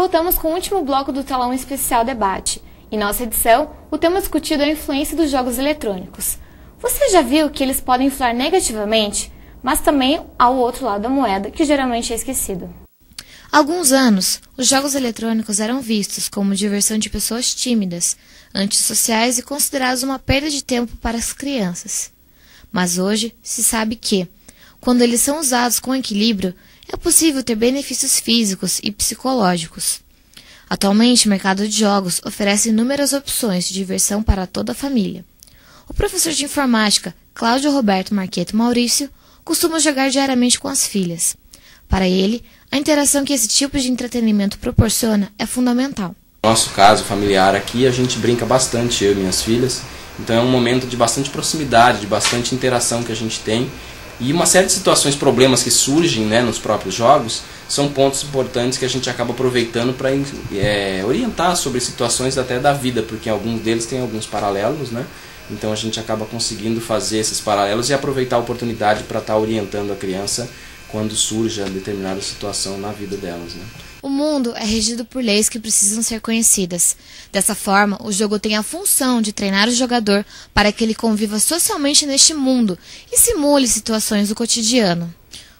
voltamos com o último bloco do Telão Especial Debate. Em nossa edição, o tema discutido é a influência dos jogos eletrônicos. Você já viu que eles podem influir negativamente, mas também há o outro lado da moeda, que geralmente é esquecido. Há alguns anos, os jogos eletrônicos eram vistos como diversão de pessoas tímidas, antissociais e considerados uma perda de tempo para as crianças. Mas hoje se sabe que, quando eles são usados com equilíbrio, é possível ter benefícios físicos e psicológicos. Atualmente, o mercado de jogos oferece inúmeras opções de diversão para toda a família. O professor de informática, Cláudio Roberto Marqueto Maurício, costuma jogar diariamente com as filhas. Para ele, a interação que esse tipo de entretenimento proporciona é fundamental. No nosso caso familiar aqui, a gente brinca bastante, eu e minhas filhas. Então é um momento de bastante proximidade, de bastante interação que a gente tem. E uma série de situações, problemas que surgem, né, nos próprios jogos, são pontos importantes que a gente acaba aproveitando para orientar sobre situações até da vida, porque alguns deles têm alguns paralelos, né? Então a gente acaba conseguindo fazer esses paralelos e aproveitar a oportunidade para estar orientando a criança quando surge a determinada situação na vida delas, né? O mundo é regido por leis que precisam ser conhecidas. Dessa forma, o jogo tem a função de treinar o jogador para que ele conviva socialmente neste mundo e simule situações do cotidiano.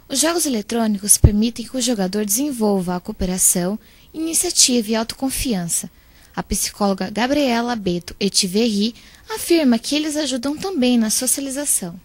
Os jogos eletrônicos permitem que o jogador desenvolva a cooperação, iniciativa e autoconfiança. A psicóloga Gabriela Beto Etiverri afirma que eles ajudam também na socialização.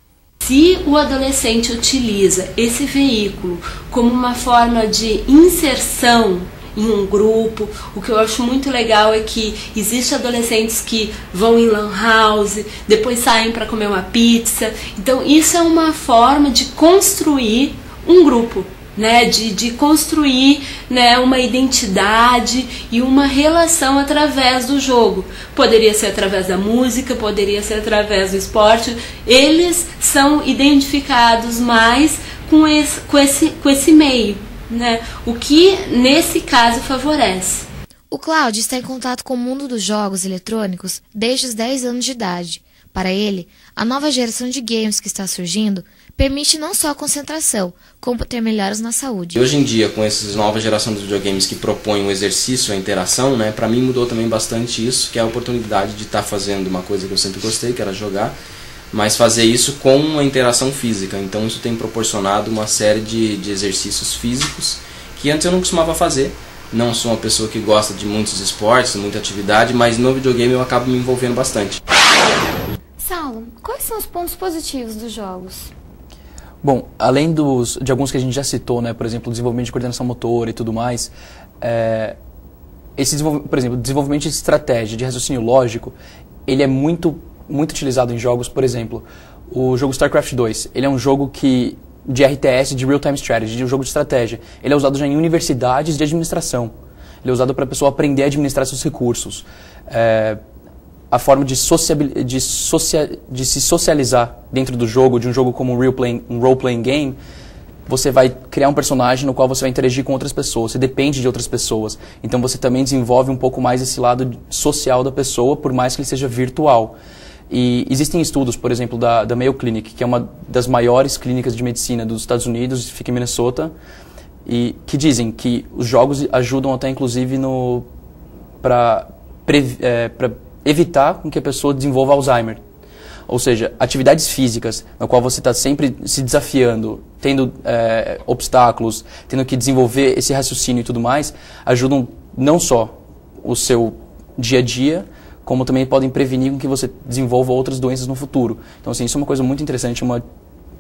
Se o adolescente utiliza esse veículo como uma forma de inserção em um grupo, o que eu acho muito legal é que existem adolescentes que vão em lan house, depois saem para comer uma pizza. Então isso é uma forma de construir um grupo, né, de construir, né, uma identidade e uma relação através do jogo. Poderia ser através da música, poderia ser através do esporte. Eles são identificados mais com esse meio, né, o que nesse caso favorece. O Cláudio está em contato com o mundo dos jogos eletrônicos desde os 10 anos de idade. Para ele, a nova geração de games que está surgindo permite não só a concentração, como ter melhoras na saúde. Hoje em dia, com essa nova geração dos videogames que propõem o exercício, a interação, né, para mim mudou também bastante isso, que é a oportunidade de estar fazendo uma coisa que eu sempre gostei, que era jogar, mas fazer isso com uma interação física. Então isso tem proporcionado uma série de exercícios físicos que antes eu não costumava fazer. Não sou uma pessoa que gosta de muitos esportes, muita atividade, mas no videogame eu acabo me envolvendo bastante. Saulo, quais são os pontos positivos dos jogos? Bom, além de alguns que a gente já citou, né, por exemplo, o desenvolvimento de coordenação motora e tudo mais, por exemplo, o desenvolvimento de estratégia, de raciocínio lógico, ele é muito utilizado em jogos. Por exemplo, o jogo StarCraft 2, ele é um jogo de RTS, de Real-Time Strategy, de um jogo de estratégia. Ele é usado já em universidades de administração. Ele é usado para a pessoa aprender a administrar seus recursos. A forma de se socializar dentro do jogo, de um jogo como um role-playing game, você vai criar um personagem no qual você vai interagir com outras pessoas, você depende de outras pessoas. Então você também desenvolve um pouco mais esse lado social da pessoa, por mais que ele seja virtual. E existem estudos, por exemplo, da Mayo Clinic, que é uma das maiores clínicas de medicina dos Estados Unidos, fica em Minnesota, e que dizem que os jogos ajudam até inclusive para evitar que a pessoa desenvolva Alzheimer. Ou seja, atividades físicas, na qual você está sempre se desafiando, tendo obstáculos, tendo que desenvolver esse raciocínio e tudo mais, ajudam não só o seu dia a dia, como também podem prevenir com que você desenvolva outras doenças no futuro. Então, assim, isso é uma coisa muito interessante,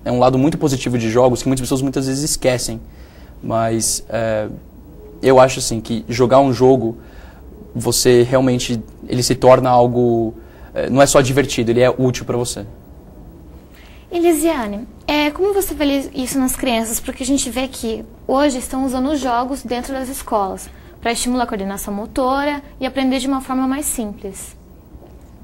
é um lado muito positivo de jogos que muitas pessoas muitas vezes esquecem. Mas eu acho assim que jogar um jogo, você realmente, ele se torna algo, não é só divertido, ele é útil para você. Elisiane, como você vê isso nas crianças? Porque a gente vê que hoje estão usando os jogos dentro das escolas para estimular a coordenação motora e aprender de uma forma mais simples.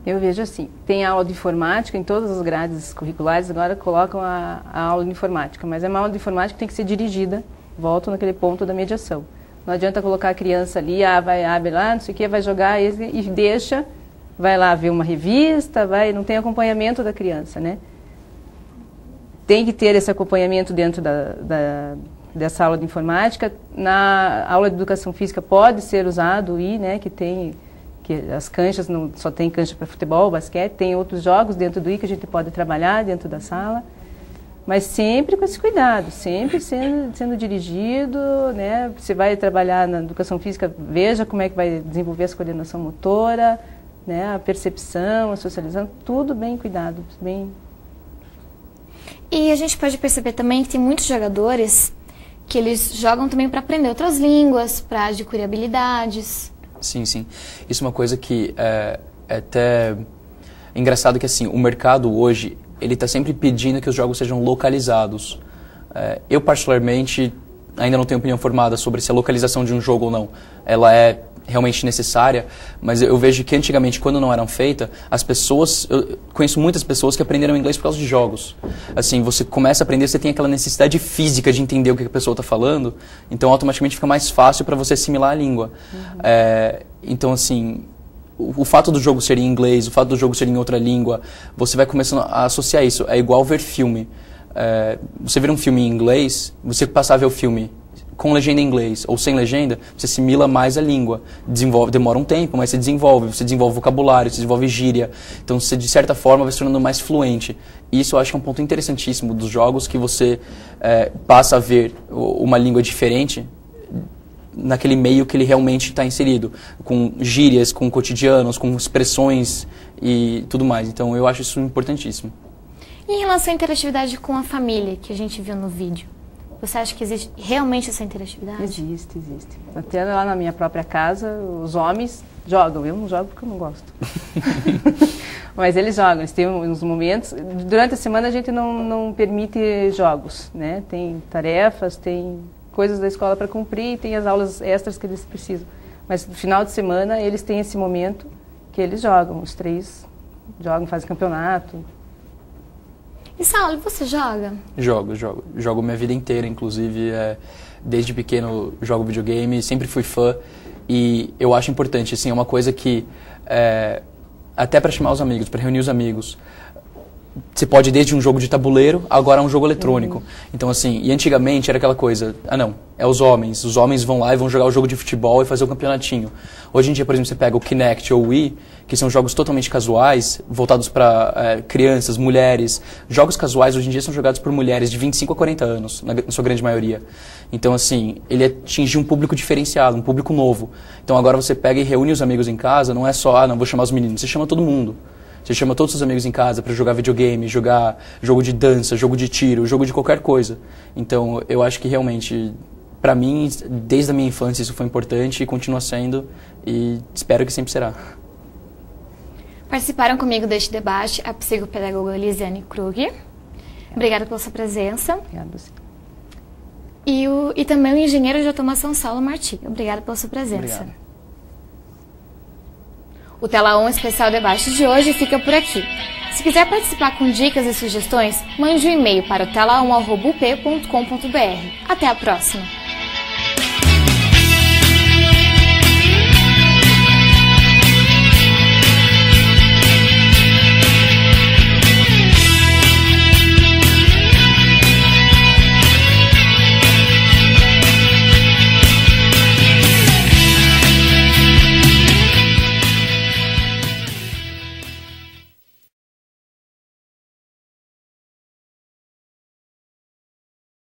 Eu vejo assim, tem aula de informática, em todas as grades curriculares agora colocam a aula de informática, mas é uma aula de informática que tem que ser dirigida, volto naquele ponto da mediação. Não adianta colocar a criança ali, abre lá, não sei o que, vai jogar e deixa, vai lá ver uma revista, não tem acompanhamento da criança, né? Tem que ter esse acompanhamento dentro dessa aula de informática. Na aula de educação física pode ser usado o Wii, né, que as canchas não só tem cancha para futebol, basquete, tem outros jogos dentro do Wii que a gente pode trabalhar dentro da sala, mas sempre com esse cuidado, sempre sendo dirigido, né? Você vai trabalhar na educação física, veja como é que vai desenvolver essa coordenação motora, né, a percepção, a socialização, tudo bem cuidado, bem. E a gente pode perceber também que tem muitos jogadores que eles jogam também para aprender outras línguas, para adquirir habilidades. Sim, sim. Isso é uma coisa que é até engraçado, que assim, o mercado hoje, ele está sempre pedindo que os jogos sejam localizados. Eu, particularmente, ainda não tenho opinião formada sobre se a localização de um jogo ou não, ela é realmente necessária, mas eu vejo que antigamente, quando não eram feitas, as pessoas, eu conheço muitas pessoas que aprenderam inglês por causa de jogos. Assim, você começa a aprender, você tem aquela necessidade física de entender o que a pessoa está falando, então automaticamente fica mais fácil para você assimilar a língua. Então, assim, o fato do jogo ser em inglês, o fato do jogo ser em outra língua, você vai começando a associar isso. É igual ver filme. Você vê um filme em inglês, você passar a ver o filme com legenda em inglês ou sem legenda, você assimila mais a língua. Demora um tempo, mas você desenvolve vocabulário, você desenvolve gíria. Então, você, de certa forma, vai se tornando mais fluente. E isso eu acho que é um ponto interessantíssimo dos jogos, que você passa a ver uma língua diferente naquele meio que ele realmente está inserido, com gírias, com cotidianos, com expressões e tudo mais. Então, eu acho isso importantíssimo. E em relação à interatividade com a família, que a gente viu no vídeo, você acha que existe realmente essa interatividade? Existe. Até lá na minha própria casa, os homens jogam. Eu não jogo porque eu não gosto. Mas eles jogam, eles têm uns momentos. Durante a semana a gente não permite jogos, né? Tem tarefas, tem coisas da escola para cumprir e tem as aulas extras que eles precisam. Mas no final de semana eles têm esse momento que eles jogam. Os 3 jogam, fazem campeonato. E Saulo, você joga? Jogo minha vida inteira, inclusive, desde pequeno jogo videogame, sempre fui fã, e eu acho importante, assim, é uma coisa que, até para chamar os amigos, para reunir os amigos, você pode ir desde um jogo de tabuleiro, agora um jogo eletrônico. Então, assim, e antigamente era aquela coisa, os homens vão lá e vão jogar o jogo de futebol e fazer o campeonatinho. Hoje em dia, por exemplo, você pega o Kinect ou o Wii, que são jogos totalmente casuais, voltados para crianças, mulheres. Jogos casuais hoje em dia são jogados por mulheres de 25 a 40 anos, na sua grande maioria. Então, assim, ele atinge um público diferenciado, um público novo. Então, agora você pega e reúne os amigos em casa, não é só, vou chamar os meninos, você chama todo mundo. Você chama todos os seus amigos em casa para jogar videogame, jogar jogo de dança, jogo de tiro, jogo de qualquer coisa. Então, eu acho que realmente, para mim, desde a minha infância, isso foi importante e continua sendo, e espero que sempre será. Participaram comigo deste debate a psicopedagoga Lisiane Kruger. Obrigada pela sua presença. Obrigada a você. E também o engenheiro de automação Saulo Martí. Obrigada pela sua presença. Obrigado. O Tela 1 Especial Debate de hoje fica por aqui. Se quiser participar com dicas e sugestões, mande um e-mail para o tela1@up.com.br. Até a próxima!